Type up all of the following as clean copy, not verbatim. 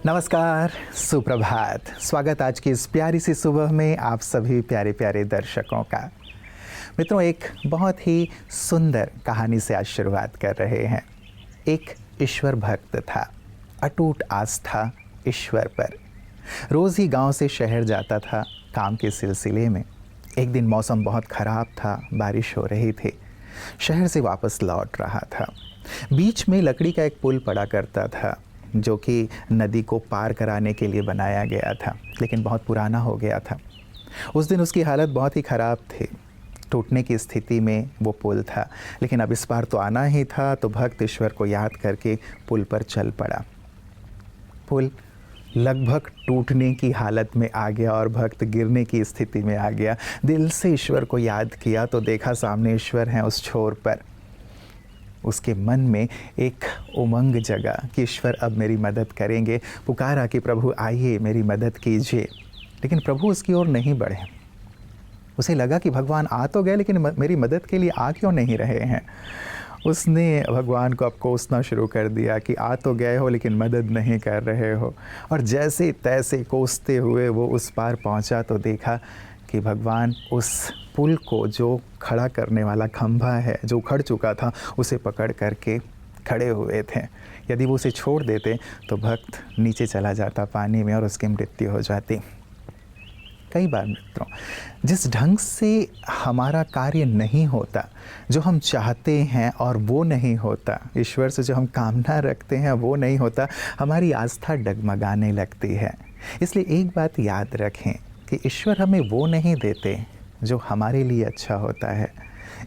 नमस्कार, सुप्रभात। स्वागत आज की इस प्यारी सी सुबह में आप सभी प्यारे प्यारे दर्शकों का। मित्रों, एक बहुत ही सुंदर कहानी से आज शुरुआत कर रहे हैं। एक ईश्वर भक्त था, अटूट आस्था ईश्वर पर। रोज़ ही गांव से शहर जाता था काम के सिलसिले में। एक दिन मौसम बहुत ख़राब था, बारिश हो रही थी। शहर से वापस लौट रहा था। बीच में लकड़ी का एक पुल पड़ा करता था जो कि नदी को पार कराने के लिए बनाया गया था, लेकिन बहुत पुराना हो गया था। उस दिन उसकी हालत बहुत ही ख़राब थी, टूटने की स्थिति में वो पुल था। लेकिन अब इस बार तो आना ही था, तो भक्त ईश्वर को याद करके पुल पर चल पड़ा। पुल लगभग टूटने की हालत में आ गया और भक्त गिरने की स्थिति में आ गया। दिल से ईश्वर को याद किया तो देखा सामने ईश्वर हैं उस छोर पर। उसके मन में एक उमंग जगा कि ईश्वर अब मेरी मदद करेंगे। पुकारा कि प्रभु आइए मेरी मदद कीजिए, लेकिन प्रभु उसकी ओर नहीं बढ़े। उसे लगा कि भगवान आ तो गए, लेकिन मेरी मदद के लिए आ क्यों नहीं रहे हैं। उसने भगवान को अब कोसना शुरू कर दिया कि आ तो गए हो लेकिन मदद नहीं कर रहे हो। और जैसे तैसे कोसते हुए वो उस पार पहुंचा तो देखा कि भगवान उस पुल को जो खड़ा करने वाला खंभा है, जो उखड़ चुका था, उसे पकड़ करके खड़े हुए थे। यदि वो उसे छोड़ देते तो भक्त नीचे चला जाता पानी में और उसकी मृत्यु हो जाती। कई बार मित्रों, जिस ढंग से हमारा कार्य नहीं होता, जो हम चाहते हैं और वो नहीं होता, ईश्वर से जो हम कामना रखते हैं वो नहीं होता, हमारी आस्था डगमगाने लगती है। इसलिए एक बात याद रखें कि ईश्वर हमें वो नहीं देते जो हमारे लिए अच्छा होता है।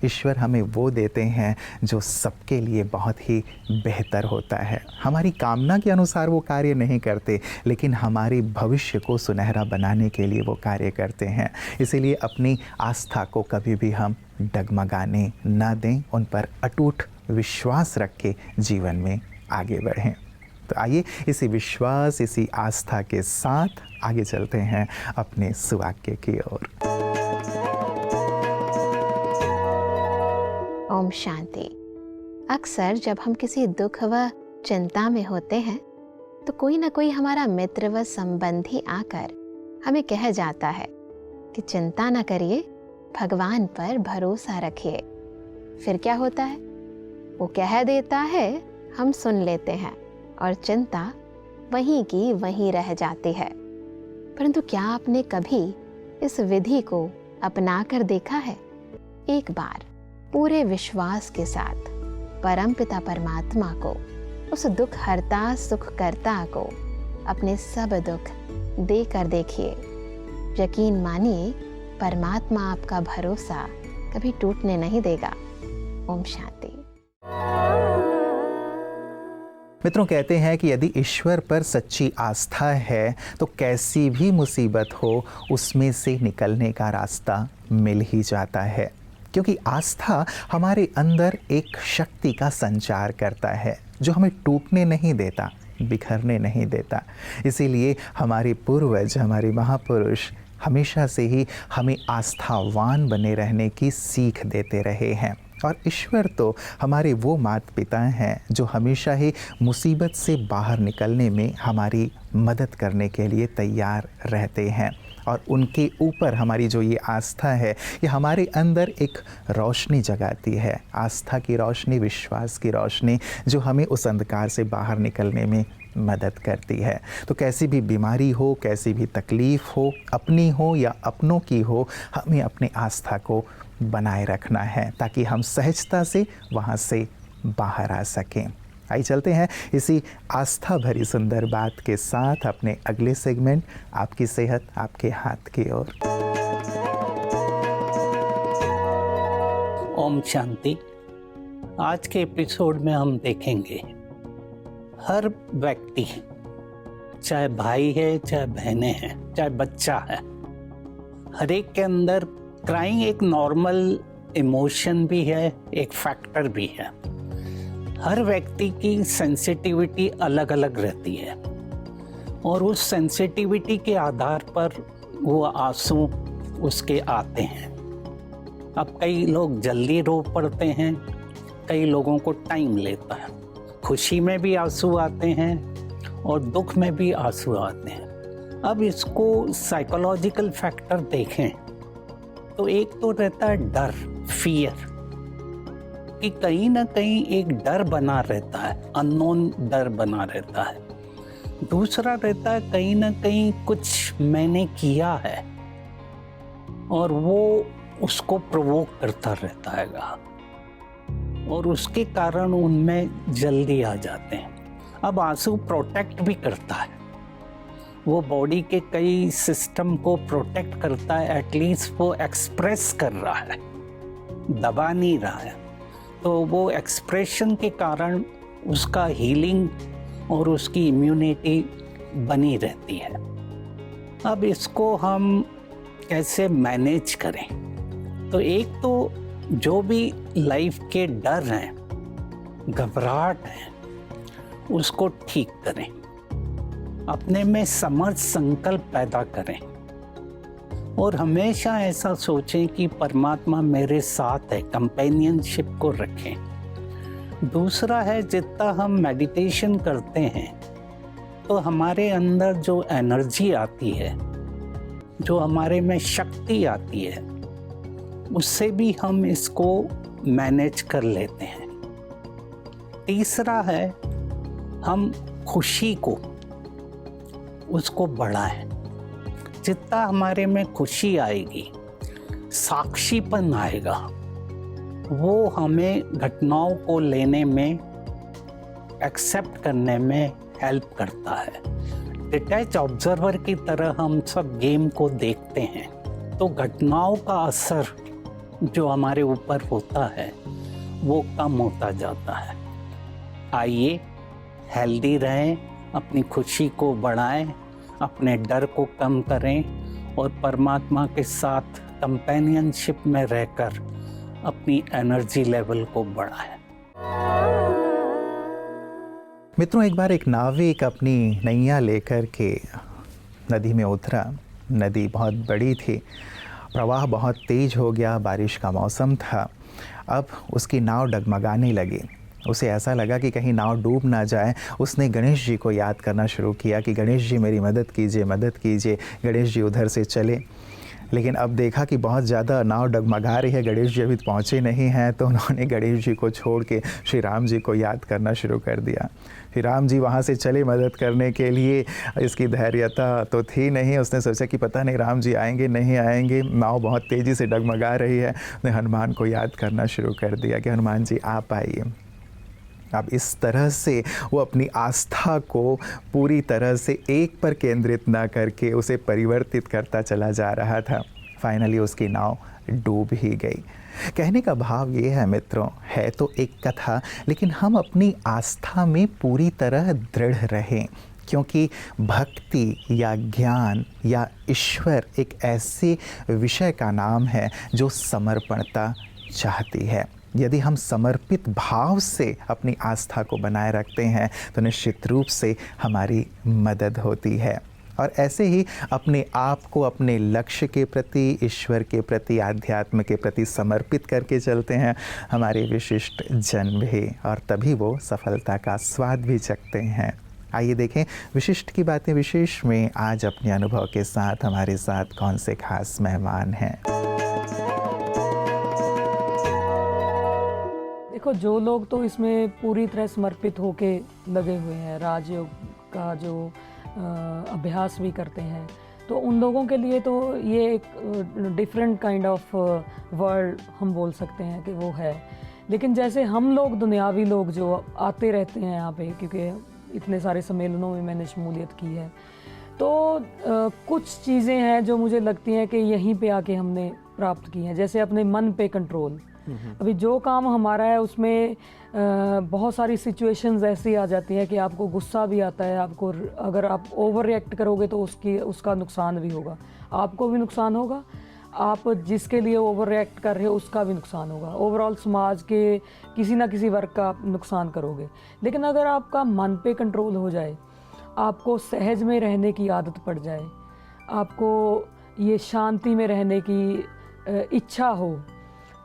ईश्वर हमें वो देते हैं जो सबके लिए बहुत ही बेहतर होता है। हमारी कामना के अनुसार वो कार्य नहीं करते, लेकिन हमारे भविष्य को सुनहरा बनाने के लिए वो कार्य करते हैं। इसीलिए अपनी आस्था को कभी भी हम डगमगाने ना दें, उन पर अटूट विश्वास रख के जीवन में आगे बढ़ें। तो आइए इसी विश्वास, इसी आस्था के साथ आगे चलते हैं अपने सुवाक्य की ओर। ओम शांति। अक्सर जब हम किसी दुख व चिंता में होते हैं तो कोई ना कोई हमारा मित्र व संबंधी आकर हमें कह जाता है कि चिंता ना करिए, भगवान पर भरोसा रखिए। फिर क्या होता है? वो कह देता है, हम सुन लेते हैं और चिंता वहीं की वहीं रह जाती है। परंतु क्या आपने कभी इस विधि को अपना कर देखा है? एक बार पूरे विश्वास के साथ परमपिता परमात्मा को, उस दुख हरता सुख करता को अपने सब दुख दे कर देखिए। यकीन मानिए, परमात्मा आपका भरोसा कभी टूटने नहीं देगा। ओम शांति। मित्रों, कहते हैं कि यदि ईश्वर पर सच्ची आस्था है तो कैसी भी मुसीबत हो उसमें से निकलने का रास्ता मिल ही जाता है, क्योंकि आस्था हमारे अंदर एक शक्ति का संचार करता है जो हमें टूटने नहीं देता, बिखरने नहीं देता। इसीलिए हमारे पूर्वज, हमारे महापुरुष हमेशा से ही हमें आस्थावान बने रहने की सीख देते रहे हैं। और ईश्वर तो हमारे वो माता पिता हैं जो हमेशा ही मुसीबत से बाहर निकलने में हमारी मदद करने के लिए तैयार रहते हैं। और उनके ऊपर हमारी जो ये आस्था है, ये हमारे अंदर एक रोशनी जगाती है। आस्था की रोशनी, विश्वास की रोशनी, जो हमें उस अंधकार से बाहर निकलने में मदद करती है। तो कैसी भी बीमारी हो, कैसी भी तकलीफ़ हो, अपनी हो या अपनों की हो, हमें अपने आस्था को बनाए रखना है ताकि हम सहजता से वहाँ से बाहर आ सकें। आइए चलते हैं इसी आस्था भरी सुंदर बात के साथ अपने अगले सेगमेंट, आपकी सेहत आपके हाथ की ओर। ओम शांति। आज के एपिसोड में हम देखेंगे हर व्यक्ति, चाहे भाई है, चाहे बहनें हैं, चाहे बच्चा है, हर एक के अंदर क्राइंग एक नॉर्मल इमोशन भी है, एक फैक्टर भी है। हर व्यक्ति की सेंसिटिविटी अलग अलग रहती है और उस सेंसिटिविटी के आधार पर वो आंसू उसके आते हैं। अब कई लोग जल्दी रो पड़ते हैं, कई लोगों को टाइम लेता है। खुशी में भी आंसू आते हैं और दुख में भी आंसू आते हैं। अब इसको साइकोलॉजिकल फैक्टर देखें तो एक तो रहता है डर, फियर, कि कहीं ना कहीं एक डर बना रहता है, अननोन डर बना रहता है। दूसरा रहता है कहीं ना कहीं कुछ मैंने किया है और वो उसको प्रोवोक करता रहता है और उसके कारण उनमें जल्दी आ जाते हैं। अब आंसू प्रोटेक्ट भी करता है, वो बॉडी के कई सिस्टम को प्रोटेक्ट करता है, एटलीस्ट वो एक्सप्रेस कर रहा है, दबा नहीं रहा है। तो वो एक्सप्रेशन के कारण उसका हीलिंग और उसकी इम्यूनिटी बनी रहती है। अब इसको हम कैसे मैनेज करें? तो एक तो जो भी लाइफ के डर हैं, घबराहट है, उसको ठीक करें, अपने में समर्थ संकल्प पैदा करें और हमेशा ऐसा सोचें कि परमात्मा मेरे साथ है, कंपेनियनशिप को रखें। दूसरा है, जितना हम मेडिटेशन करते हैं तो हमारे अंदर जो एनर्जी आती है, जो हमारे में शक्ति आती है, उससे भी हम इसको मैनेज कर लेते हैं। तीसरा है, हम खुशी को उसको बढ़ाएं। जितना हमारे में खुशी आएगी, साक्षीपन आएगा, वो हमें घटनाओं को लेने में, एक्सेप्ट करने में हेल्प करता है। डिटैच ऑब्जर्वर की तरह हम सब गेम को देखते हैं, तो घटनाओं का असर जो हमारे ऊपर होता है वो कम होता जाता है। आइए हेल्दी रहें, अपनी खुशी को बढ़ाएं, अपने डर को कम करें और परमात्मा के साथ कंपेनियनशिप में रहकर अपनी एनर्जी लेवल को बढ़ाएं। मित्रों, एक बार एक नाविक अपनी नैया लेकर के नदी में उतरा। नदी बहुत बड़ी थी, प्रवाह बहुत तेज हो गया, बारिश का मौसम था। अब उसकी नाव डगमगाने लगी। उसे ऐसा लगा कि कहीं नाव डूब ना जाए। उसने गणेश जी को याद करना शुरू किया कि गणेश जी मेरी मदद कीजिए, मदद कीजिए। गणेश जी उधर से चले, लेकिन अब देखा कि बहुत ज़्यादा नाव डगमगा रही है, गणेश जी अभी पहुँचे नहीं हैं। तो उन्होंने गणेश जी को छोड़ के श्री राम जी को याद करना शुरू कर दिया। श्री राम जी वहाँ से चले मदद करने के लिए। इसकी धैर्यता तो थी नहीं, उसने सोचा कि पता नहीं राम जी आएंगे नहीं आएंगे, नाव बहुत तेज़ी से डगमगा रही है। उसने हनुमान को याद करना शुरू कर दिया कि हनुमान जी आप आइए। अब इस तरह से वो अपनी आस्था को पूरी तरह से एक पर केंद्रित ना करके उसे परिवर्तित करता चला जा रहा था। फाइनली उसकी नाव डूब ही गई। कहने का भाव ये है मित्रों, है तो एक कथा, लेकिन हम अपनी आस्था में पूरी तरह दृढ़ रहें, क्योंकि भक्ति या ज्ञान या ईश्वर एक ऐसे विषय का नाम है जो समर्पणता चाहती है। यदि हम समर्पित भाव से अपनी आस्था को बनाए रखते हैं तो निश्चित रूप से हमारी मदद होती है। और ऐसे ही अपने आप को अपने लक्ष्य के प्रति, ईश्वर के प्रति, आध्यात्म के प्रति समर्पित करके चलते हैं हमारे विशिष्ट जन भी, और तभी वो सफलता का स्वाद भी चखते हैं। आइए देखें विशिष्ट की बातें विशेष में आज अपने अनुभव के साथ हमारे साथ कौन से खास मेहमान हैं। देखो, जो लोग तो इसमें पूरी तरह समर्पित होके लगे हुए हैं, राजयोग का जो अभ्यास भी करते हैं, तो उन लोगों के लिए तो ये एक डिफरेंट काइंड ऑफ वर्ल्ड हम बोल सकते हैं कि वो है। लेकिन जैसे हम लोग दुनियावी लोग जो आते रहते हैं यहाँ पे, क्योंकि इतने सारे सम्मेलनों में मैंने शमूलियत की है, तो कुछ चीज़ें हैं जो मुझे लगती हैं कि यहीं पे आके हमने प्राप्त की हैं। जैसे अपने मन पे कंट्रोल। अभी जो काम हमारा है उसमें बहुत सारी सिचुएशंस ऐसी आ जाती हैं कि आपको गुस्सा भी आता है, आपको अगर आप ओवर रिएक्ट करोगे तो उसका नुकसान भी होगा, आपको भी नुकसान होगा, आप जिसके लिए ओवर रिएक्ट कर रहे हो उसका भी नुकसान होगा, ओवरऑल समाज के किसी ना किसी वर्ग का आप नुकसान करोगे। लेकिन अगर आपका मन पे कंट्रोल हो जाए, आपको सहज में रहने की आदत पड़ जाए, आपको ये शांति में रहने की इच्छा हो,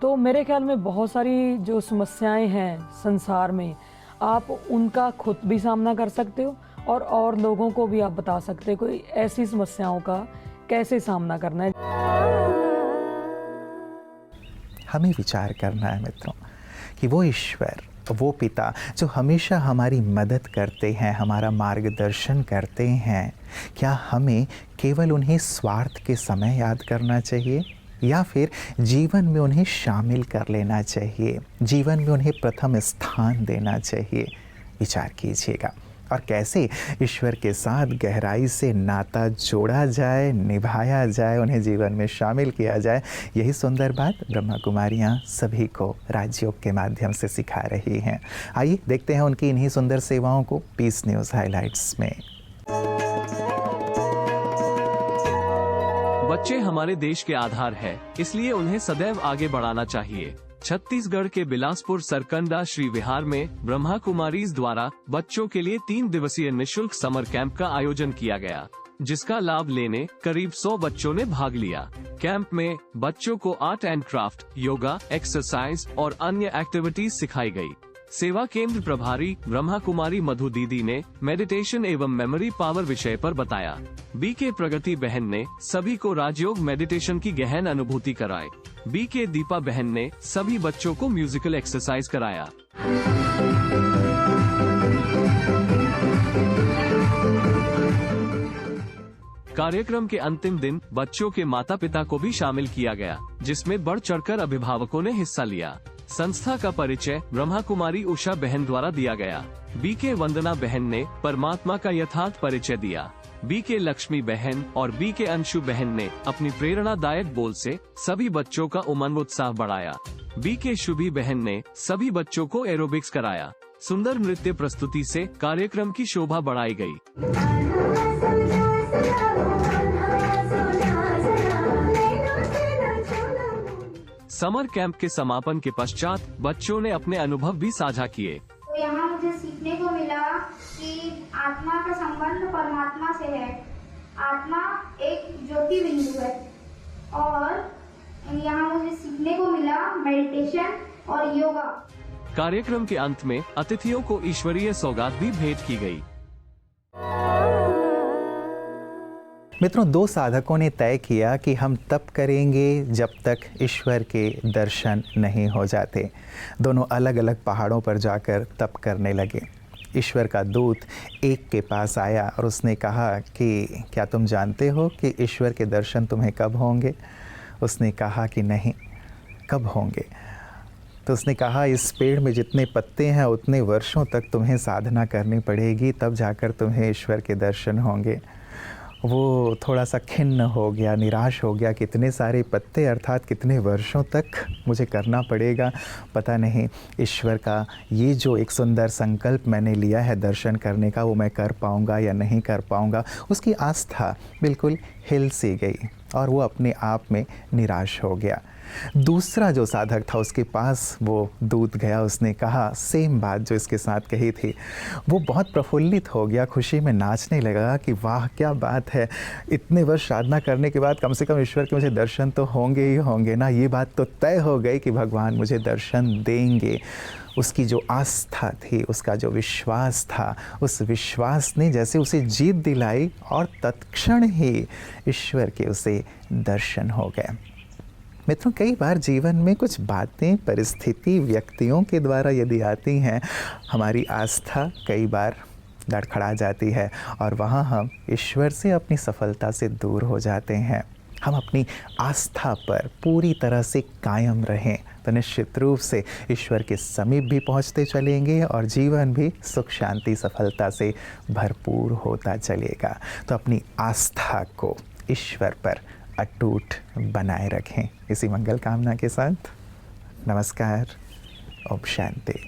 तो मेरे ख्याल में बहुत सारी जो समस्याएं हैं संसार में, आप उनका खुद भी सामना कर सकते हो और लोगों को भी आप बता सकते हैं कोई ऐसी समस्याओं का कैसे सामना करना है। हमें विचार करना है मित्रों कि वो ईश्वर, वो पिता जो हमेशा हमारी मदद करते हैं, हमारा मार्गदर्शन करते हैं, क्या हमें केवल उन्हें स्वार्थ के समय याद करना चाहिए या फिर जीवन में उन्हें शामिल कर लेना चाहिए, जीवन में उन्हें प्रथम स्थान देना चाहिए? विचार कीजिएगा और कैसे ईश्वर के साथ गहराई से नाता जोड़ा जाए, निभाया जाए, उन्हें जीवन में शामिल किया जाए। यही सुंदर बात ब्रह्मा कुमारियाँ सभी को राजयोग के माध्यम से सिखा रही हैं। आइए देखते हैं उनकी इन्हीं सुंदर सेवाओं को पीस न्यूज़ हाइलाइट्स में। बच्चे हमारे देश के आधार है, इसलिए उन्हें सदैव आगे बढ़ाना चाहिए। छत्तीसगढ़ के बिलासपुर सरकंडा श्री विहार में ब्रह्मा कुमारीज द्वारा बच्चों के लिए 3 दिवसीय निशुल्क समर कैंप का आयोजन किया गया, जिसका लाभ लेने करीब 100 बच्चों ने भाग लिया। कैंप में बच्चों को art and craft, yoga, exercise और अन्य एक्टिविटीज सिखाई गई। सेवा केंद्र प्रभारी ब्रह्मा कुमारी मधु दीदी ने मेडिटेशन एवं मेमोरी पावर विषय पर बताया। बीके प्रगति बहन ने सभी को राजयोग मेडिटेशन की गहन अनुभूति कराई। बीके दीपा बहन ने सभी बच्चों को म्यूजिकल एक्सरसाइज कराया। कार्यक्रम के अंतिम दिन बच्चों के माता पिता को भी शामिल किया गया, जिसमें बढ़ चढ़कर अभिभावकों ने हिस्सा लिया। संस्था का परिचय ब्रह्मा कुमारी उषा बहन द्वारा दिया गया। बीके वंदना बहन ने परमात्मा का यथार्थ परिचय दिया। बीके लक्ष्मी बहन और बीके अंशु बहन ने अपनी प्रेरणादायक बोल से सभी बच्चों का उमंग उत्साह बढ़ाया। बीके शुभी बहन ने सभी बच्चों को एरोबिक्स कराया। सुंदर नृत्य प्रस्तुति से कार्यक्रम की शोभा बढ़ाई गई। समर कैंप के समापन के पश्चात बच्चों ने अपने अनुभव भी साझा किए। तो यहाँ मुझे सीखने को मिला कि आत्मा का संबंध परमात्मा से है। आत्मा एक ज्योति बिंदु है और यहाँ मुझे सीखने को मिला मेडिटेशन और योगा। कार्यक्रम के अंत में अतिथियों को ईश्वरीय सौगात भी भेंट की गई। मित्रों, 2 साधकों ने तय किया कि हम तप करेंगे जब तक ईश्वर के दर्शन नहीं हो जाते। दोनों अलग अलग पहाड़ों पर जाकर तप करने लगे। ईश्वर का दूत एक के पास आया और उसने कहा कि क्या तुम जानते हो कि ईश्वर के दर्शन तुम्हें कब होंगे? उसने कहा कि नहीं, कब होंगे? तो उसने कहा इस पेड़ में जितने पत्ते हैं उतने वर्षों तक तुम्हें साधना करनी पड़ेगी, तब जाकर तुम्हें ईश्वर के दर्शन होंगे। वो थोड़ा सा खिन्न हो गया, निराश हो गया। कितने सारे पत्ते अर्थात कितने वर्षों तक मुझे करना पड़ेगा, पता नहीं ईश्वर का ये जो एक सुंदर संकल्प मैंने लिया है दर्शन करने का, वो मैं कर पाऊँगा या नहीं कर पाऊँगा। उसकी आस्था बिल्कुल हिल सी गई और वो अपने आप में निराश हो गया। दूसरा जो साधक था उसके पास वो दूत गया, उसने कहा सेम बात जो इसके साथ कही थी। वो बहुत प्रफुल्लित हो गया, खुशी में नाचने लगा कि वाह क्या बात है, इतने वर्ष साधना करने के बाद कम से कम ईश्वर के मुझे दर्शन तो होंगे ही होंगे ना। ये बात तो तय हो गई कि भगवान मुझे दर्शन देंगे। उसकी जो आस्था थी, उसका जो विश्वास था, उस विश्वास ने जैसे उसे जीत दिलाई और तत्क्षण ही ईश्वर के उसे दर्शन हो गए। मित्रों, कई बार जीवन में कुछ बातें, परिस्थिति, व्यक्तियों के द्वारा यदि आती हैं, हमारी आस्था कई बार लड़खड़ा जाती है और वहाँ हम ईश्वर से अपनी सफलता से दूर हो जाते हैं। हम अपनी आस्था पर पूरी तरह से कायम रहें तो निश्चित रूप से ईश्वर के समीप भी पहुँचते चलेंगे और जीवन भी सुख शांति सफलता से भरपूर होता चलेगा। तो अपनी आस्था को ईश्वर पर अटूट बनाए रखें। इसी मंगल कामना के साथ नमस्कार, ओम शांति।